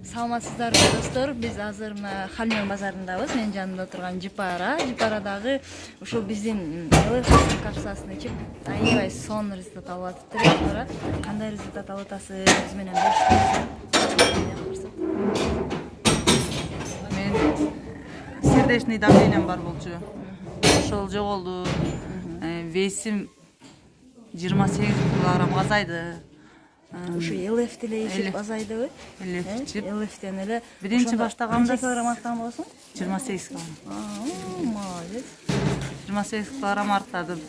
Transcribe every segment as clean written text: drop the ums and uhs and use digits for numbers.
Саламатсыздарбы достор, биз азыр мына Халмен базарындабыз. Менин жанымда отурган Жипара. Жипарадагы ушул биздин ЛФ капсуласын ичип аябай сонун результат алып атыптыр. Жипара, кандай результат алып атасыз? Биз менен бөлүшүңүз. Мен сердечный давлением бар болчу. Ошол жоголду. Весим 28 килограммга азайды. Ушу ЛФ деле ичип азайдыбы? ЛФ ичип. ЛФтен эле Биринчи баштаганда канча килограмм арткан болосуң? 28 килограмм. Молодец. 28 килограмм арттадым.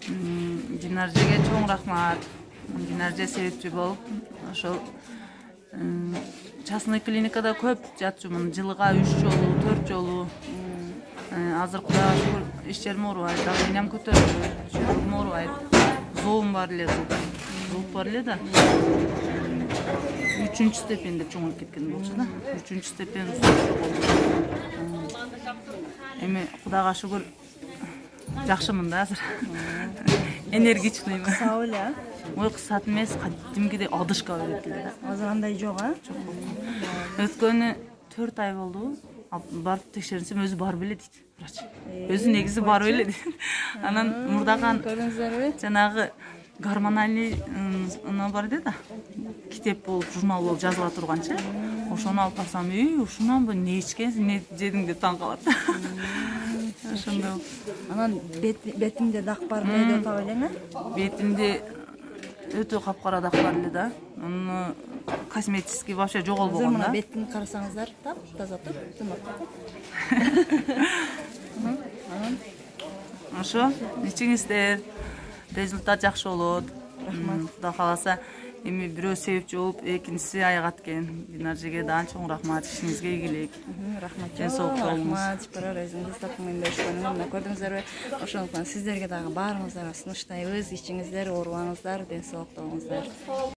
Динаржеге чоң рахмат. Динарже себепчи болуп, ошол частный клиникада көп жатчумун. Жылга 3 жолу, 4 жолу. Азыр Кудайга шүгүр иштерим оорубайт, давлениям көтөрүлбөйт, жүрөгүм оорубайт. Зообум бар эле, зооп бар эле да. 3-чү степенде чоңоюп кеткен болчу да. 3-чү степен болду. Эми Кудайга шүгүр жакшымын да азыр. Энергичныймын. Кысабы эле, Ой, кысат эмес, кадимкидей одышка берет эле да. азыр андай жок, а? Өткөнү 4 ай болду. Барып текшеринсем өзү бар беле дейт врач. Өзү негизи бар беле дейт. Анан мурдаган Көрдүңүздөрбү? жанагы гормональный бар эле да. Китеп болуп, журнал болуп жазыла турганчы. Ошону алып барсам, ушунанбы не ичкенсиң, не жедиң деп таң калат. Ошондой. Анан бетимде дак бар деп атап элең, а? Бетимде өтө капкара дак бар эле да. Аны косметический вообще Азыр жоголбогон мына да. бетин карасаңыздар, таза тур, тымак. Ошо, ичиңиздер. Результат жакшы болот. Кудай кааласа, эми бирөө себепчи болуп, экинчиси аягат экен. Динаржеге даан чоң рахмат, ишиңизге ийгилик. Рахмат. Ден соолук болуңуз. Рахмат. Жипара өзүңүз менен бөлүшкөнүңөр мына көрдүңүздөрбү? Ошондуктан сиздерге дагы баарыңыздарга сунуштайбыз. Ичиңиздер, оорубаңыздар, ден соолук болуңуздар.